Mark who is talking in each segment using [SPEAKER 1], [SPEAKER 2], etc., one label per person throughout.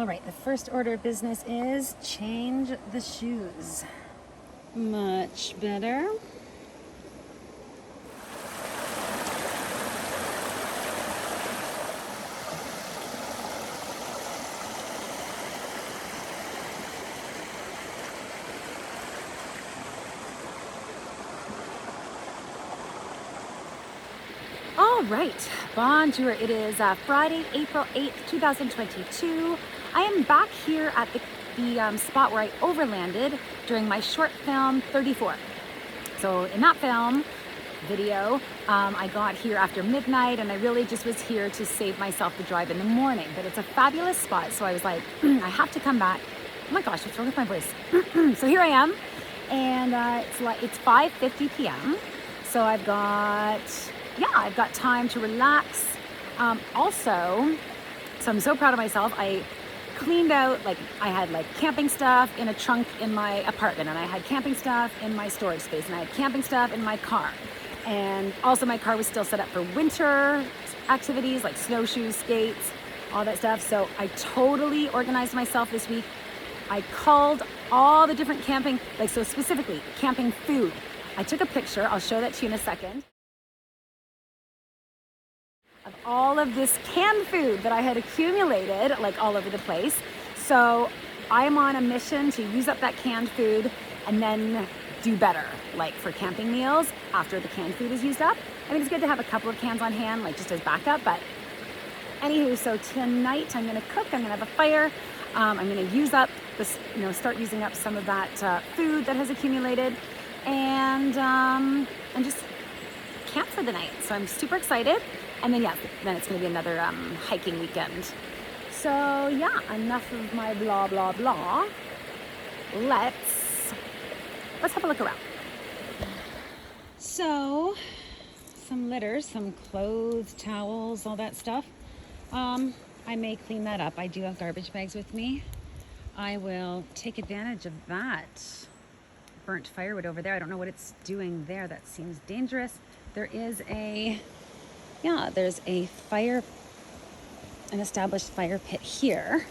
[SPEAKER 1] All right, the first order of business is change the shoes. Much better. All right, bonjour. It is Friday, April 8th, 2022. I am back here at the spot where I overlanded during my short film 34. So in that video, I got here after midnight and I really just was here to save myself the drive in the morning. But it's a fabulous spot, so I was like, I have to come back. Oh my gosh, what's wrong with my voice? So here I am, and it's 5:50 p.m. So I've got time to relax. So I'm so proud of myself. I cleaned out, I had camping stuff in a trunk in my apartment, and I had camping stuff in my storage space, and I had camping stuff in my car. And also my car was still set up for winter activities like snowshoes, skates, all that stuff. So I totally organized myself this week. I called all the different camping, so specifically camping food. I took a picture, I'll show that to you in a second, of all of this canned food that I had accumulated all over the place. So I'm on a mission to use up that canned food and then do better, for camping meals after the canned food is used up. I mean, it's good to have a couple of cans on hand, just as backup, but anywho, so tonight I'm gonna cook, I'm gonna have a fire. I'm gonna use up this, start using up some of that food that has accumulated, and just camp for the night. So I'm super excited. And then it's going to be another hiking weekend. So yeah, enough of my blah, blah, blah. Let's have a look around. So, some litter, some clothes, towels, all that stuff. I may clean that up. I do have garbage bags with me. I will take advantage of that burnt firewood over there. I don't know what it's doing there. That seems dangerous. There's an established fire pit here.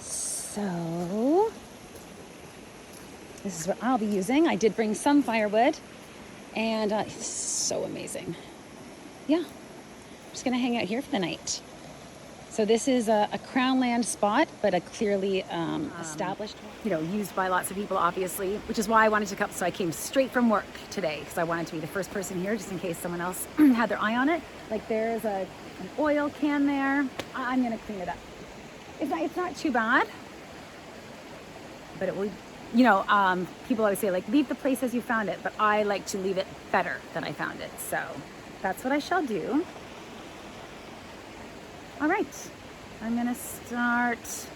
[SPEAKER 1] So this is what I'll be using. I did bring some firewood, and it's so amazing. Yeah, I'm just gonna hang out here for the night. So this is a crownland spot, but a clearly established one. Used by lots of people, obviously, which is why I wanted to come. So I came straight from work today because I wanted to be the first person here, just in case someone else had their eye on it. There's an oil can there. I'm gonna clean it up. It's not too bad, but it will. People always say leave the place as you found it, but I like to leave it better than I found it. So that's what I shall do. All right, I'm gonna start.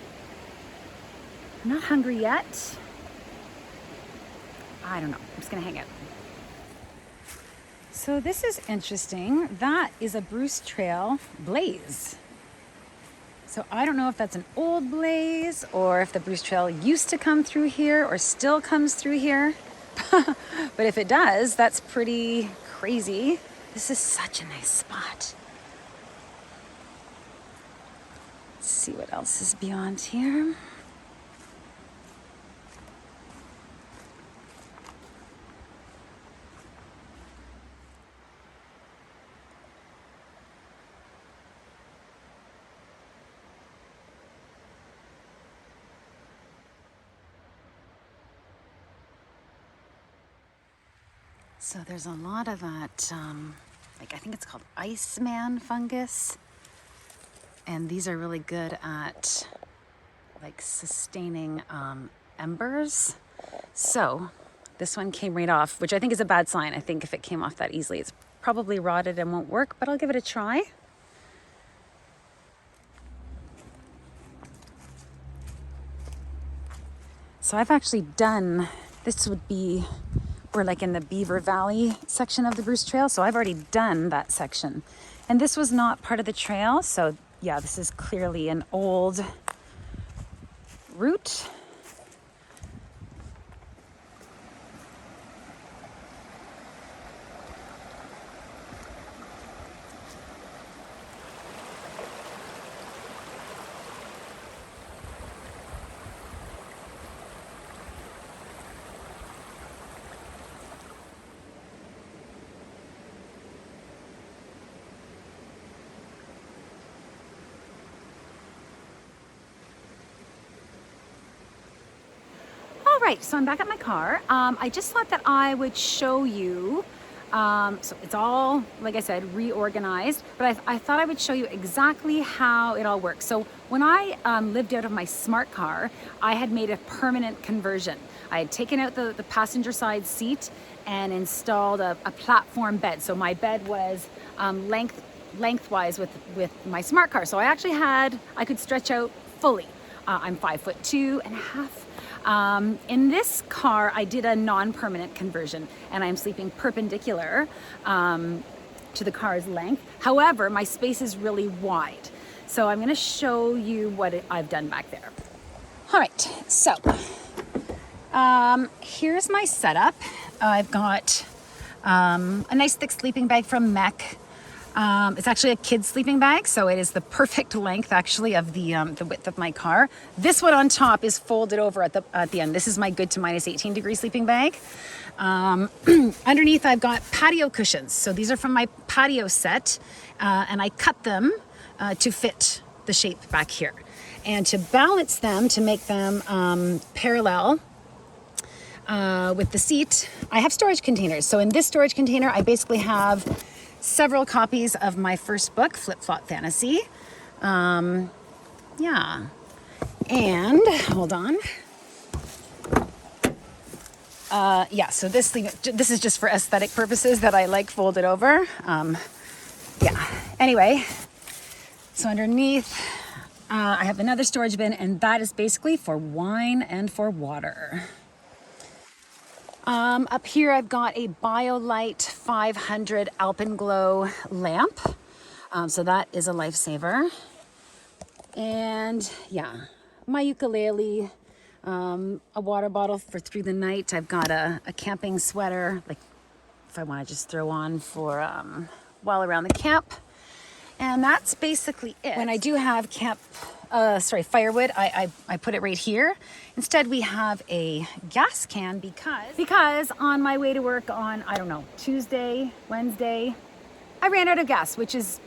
[SPEAKER 1] I'm not hungry yet. I don't know, I'm just gonna hang out. So this is interesting. That is a Bruce Trail blaze. So I don't know if that's an old blaze or if the Bruce Trail used to come through here or still comes through here. But if it does, that's pretty crazy. This is such a nice spot. Let's see what else is beyond here. So there's a lot of that, I think it's called Iceman fungus. And these are really good at sustaining embers. So this one came right off, which I think is a bad sign. I think if it came off that easily, it's probably rotted and won't work, but I'll give it a try. So I've actually done, this would be, we're in the Beaver Valley section of the Bruce Trail. So I've already done that section. And this was not part of the trail. So yeah, this is clearly an old route. right, so I'm back at my car. I just thought that I would show you, so it's all, like I said, reorganized, but I thought I would show you exactly how it all works. So when I lived out of my smart car, I had made a permanent conversion. I had taken out the passenger side seat and installed a platform bed. So my bed was lengthwise with my smart car. So I could stretch out fully. I'm 5'2.5". In this car, I did a non-permanent conversion, and I'm sleeping perpendicular to the car's length. However, my space is really wide. So I'm gonna show you what I've done back there. All right, so here's my setup. I've got a nice thick sleeping bag from Mech. It's actually a kid's sleeping bag, so it is the perfect length actually of the width of my car. This one on top is folded over at the end. This is my good to minus 18 degree sleeping bag. Underneath I've got patio cushions. So these are from my patio set, and I cut them to fit the shape back here. And to balance them, to make them parallel with the seat, I have storage containers. So in this storage container, I basically have several copies of my first book, Flip Flop Fantasy. Yeah. And hold on. Yeah, so this is just for aesthetic purposes that I like folded over. Yeah. Anyway, so underneath, I have another storage bin, and that is basically for wine and for water. Up here I've got a BioLite 500 Alpenglow lamp. So that is a lifesaver. And yeah, my ukulele, a water bottle for through the night. I've got a camping sweater, like if I want to just throw on for while around the camp. And that's basically it. When I do have firewood, I put it right here. Instead, we have a gas can because on my way to work on, I don't know, Tuesday, Wednesday, I ran out of gas, which is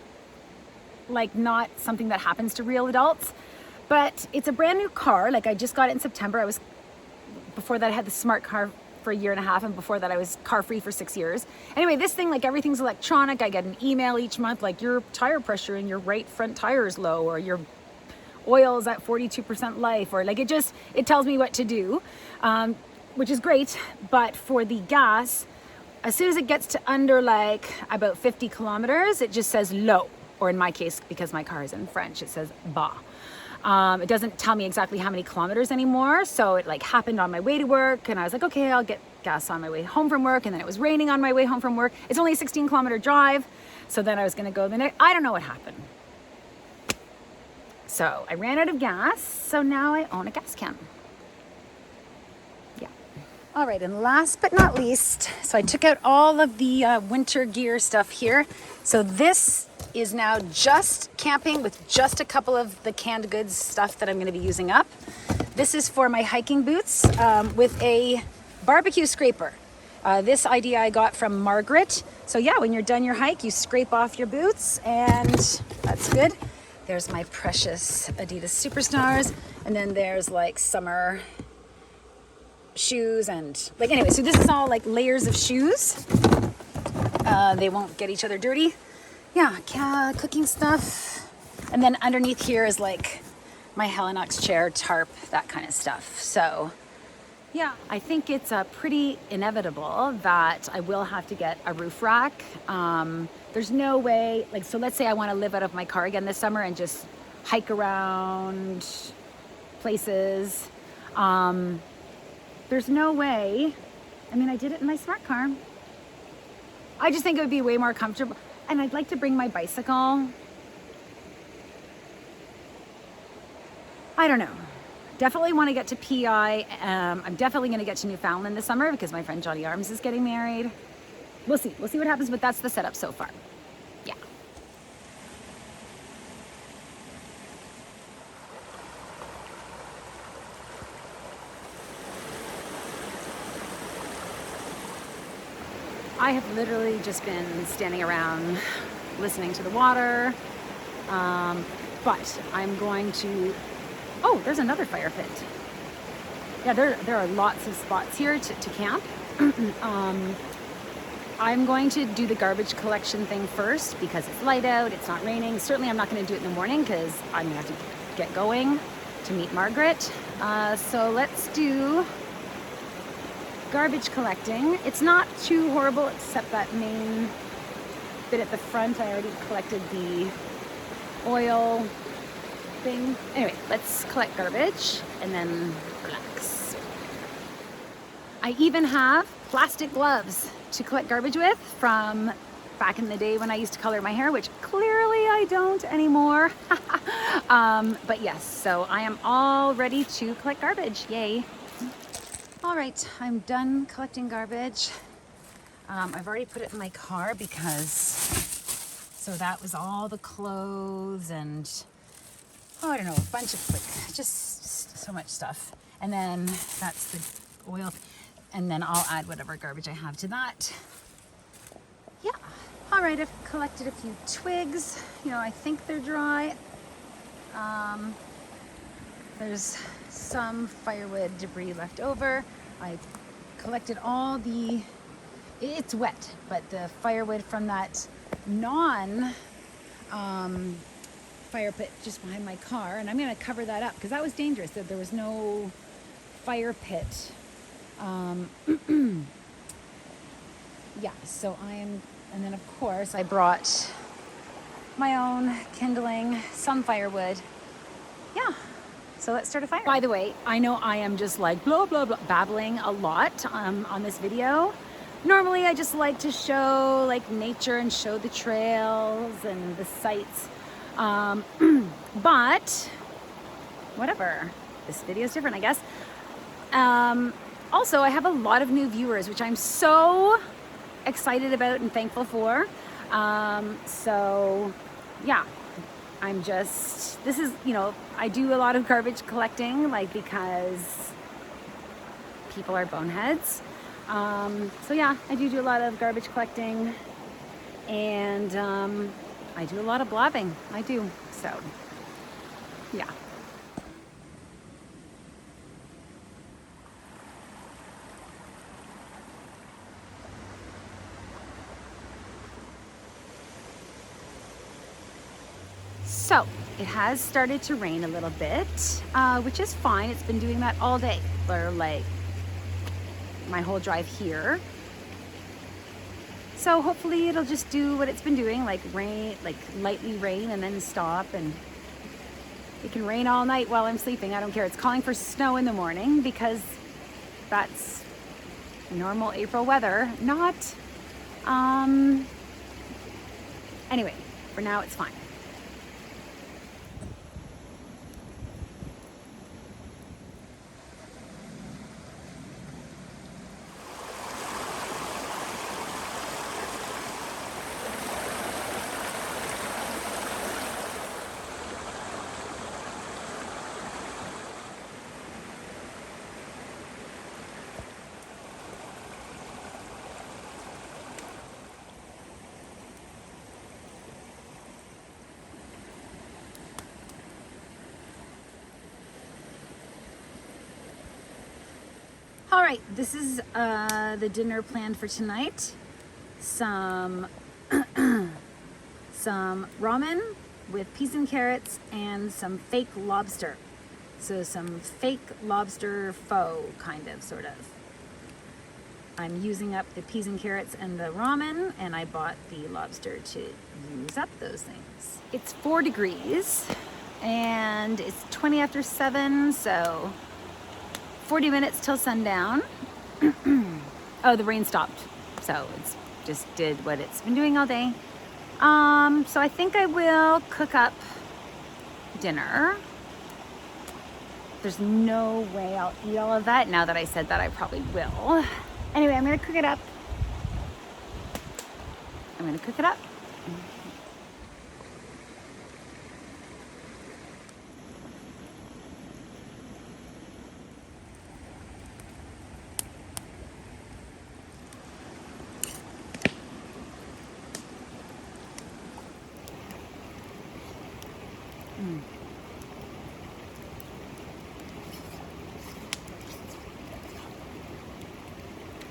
[SPEAKER 1] like not something that happens to real adults, but it's a brand new car. Like I just got it in September. Before that I had the smart car for a year and a half, and before that I was car free for 6 years. Anyway, this thing, like everything's electronic. I get an email each month, like your tire pressure in your right front tire is low, or your oil's at 42% life, or like it tells me what to do, which is great. But for the gas, as soon as it gets to under like about 50 kilometers, it just says low, or in my case, because my car is in French, it says bas. It doesn't tell me exactly how many kilometers anymore. So it like happened on my way to work, and I was like, okay, I'll get gas on my way home from work. And then it was raining on my way home from work. It's only a 16-kilometer drive. So then I was gonna go the next, I don't know what happened. So I ran out of gas. So now I own a gas can. Yeah. All right, and last but not least, so I took out all of the winter gear stuff here. So this is now just camping with just a couple of the canned goods stuff that I'm going to be using up. This is for my hiking boots with a barbecue scraper. This idea I got from Margaret. So yeah, when you're done your hike, you scrape off your boots, and that's good. There's my precious Adidas Superstars, and then there's like summer shoes, and like anyway, so this is all like layers of shoes. They won't get each other dirty. Yeah, cooking stuff. And then underneath here is like my Helinox chair, tarp, that kind of stuff. So yeah, I think it's pretty inevitable that I will have to get a roof rack. There's no way, like, so let's say I want to live out of my car again this summer and just hike around places. There's no way. I mean, I did it in my smart car. I just think it would be way more comfortable. And I'd like to bring my bicycle. I don't know. Definitely want to get to PI. I'm definitely going to get to Newfoundland this summer because my friend Johnny Arms is getting married. We'll see. We'll see what happens, but that's the setup so far. Yeah. I have literally just been standing around listening to the water, but I'm going to, oh, there's another fire pit. yeah, there are lots of spots here to camp. I'm going to do the garbage collection thing first because it's light out, it's not raining. Certainly I'm not going to do it in the morning because I'm going to have to get going to meet Margaret. So let's do garbage collecting. It's not too horrible except that main bit at the front. I already collected the oil thing. Anyway, let's collect garbage and then relax. I even have plastic gloves to collect garbage with from back in the day when I used to color my hair, which clearly I don't anymore. But yes, so I am all ready to collect garbage. Yay. All right, I'm done collecting garbage. I've already put it in my car because, so that was all the clothes and, oh, I don't know, a bunch of, like, just so much stuff. And then that's the oil. And then I'll add whatever garbage I have to that. Yeah. All right, I've collected a few twigs. You know, I think they're dry. There's some firewood debris left over. I collected all the, it's wet, but the firewood from that fire pit just behind my car. And I'm gonna cover that up because that was dangerous. There was no fire pit. Yeah, so and then of course I brought my own kindling, some firewood. Yeah, so let's start a fire. By the way, I know I am just like blah, blah, blah, babbling a lot on this video. Normally I just like to show like nature and show the trails and the sights. But whatever, this video is different, I guess. Also, I have a lot of new viewers, which I'm so excited about and thankful for. So yeah, this is, you know, I do a lot of garbage collecting, like, because people are boneheads. So yeah, I do a lot of garbage collecting, and I do a lot of blabbing. I do, so yeah. So it has started to rain a little bit, which is fine. It's been doing that all day, or like my whole drive here. So hopefully it'll just do what it's been doing, like rain, like lightly rain and then stop, and it can rain all night while I'm sleeping. I don't care. It's calling for snow in the morning because that's normal April weather, not, anyway, for now it's fine. All right, this is the dinner planned for tonight. Some ramen with peas and carrots and some fake lobster. So some fake lobster faux, kind of, sort of. I'm using up the peas and carrots and the ramen, and I bought the lobster to use up those things. It's 4 degrees and it's 20 after 7, so 40 minutes till sundown. Oh, the rain stopped, so it's just did what it's been doing all day. So I think I will cook up dinner. There's no way I'll eat all of that. Now that I said that, I probably will. Anyway, I'm gonna cook it up.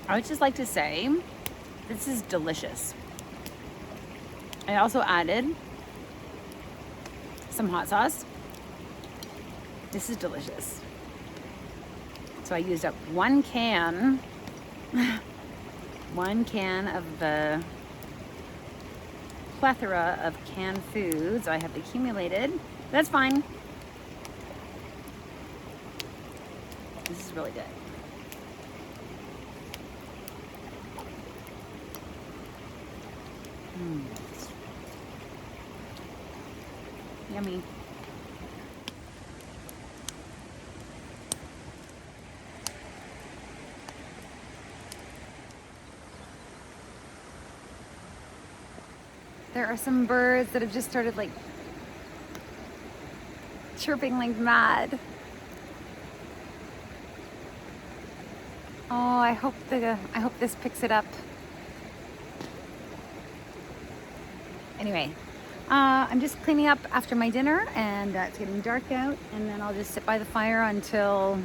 [SPEAKER 1] I would just like to say, this is delicious. I also added some hot sauce. This is delicious. So I used up one can of the plethora of canned foods I have accumulated. That's fine. This is really good. Yummy. There are some birds that have just started like chirping like mad. Oh, I hope this picks it up. Anyway, I'm just cleaning up after my dinner, and it's getting dark out, and then I'll just sit by the fire until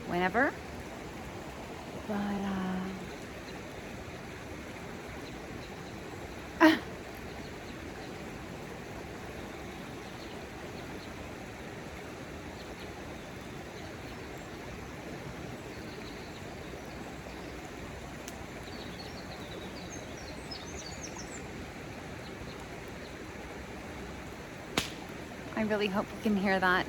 [SPEAKER 1] whenever. But I really hope you can hear that.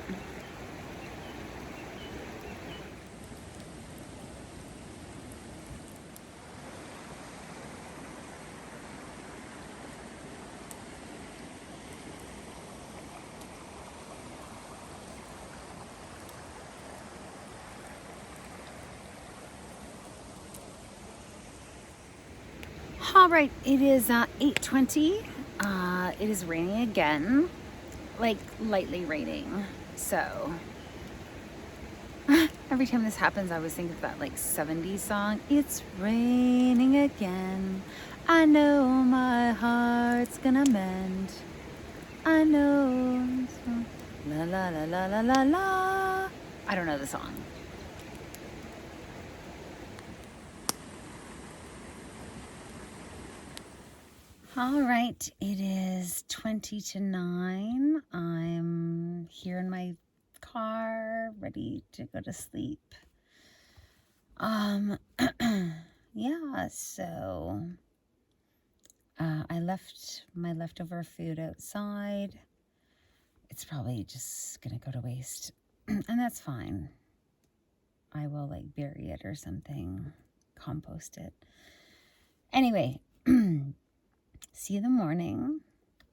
[SPEAKER 1] All right, it is 8:20. It is raining again, like lightly raining. So every time this happens, I always think of that like 70s song. It's raining again. I know my heart's gonna mend. I know. La la la la la la la. I don't know the song. All right, it is 20 to 9. I'm here in my car, ready to go to sleep. Yeah, so I left my leftover food outside. It's probably just gonna go to waste, and that's fine. I will like bury it or something, compost it. Anyway, see you in the morning.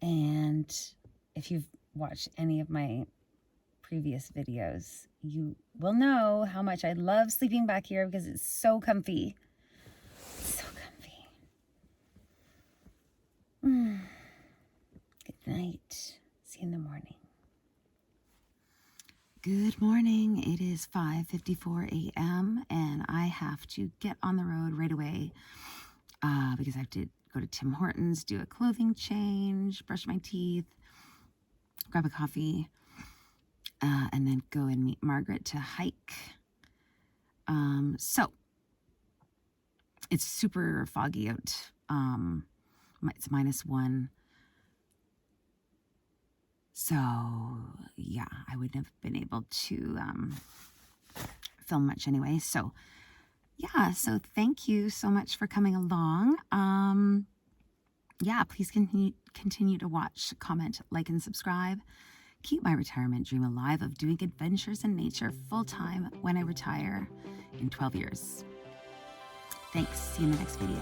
[SPEAKER 1] And if you've watched any of my previous videos, you will know how much I love sleeping back here because it's so comfy. So comfy. Good night. See you in the morning. Good morning. It is 5:54 a.m. and I have to get on the road right away because I have to go to Tim Hortons, do a clothing change, brush my teeth, grab a coffee, and then go and meet Margaret to hike. So it's super foggy out. It's -1. So yeah, I wouldn't have been able to film much anyway. So yeah, so thank you so much for coming along. Yeah, please continue to watch, comment, like, and subscribe. Keep my retirement dream alive of doing adventures in nature full-time when I retire in 12 years. Thanks. See you in the next video.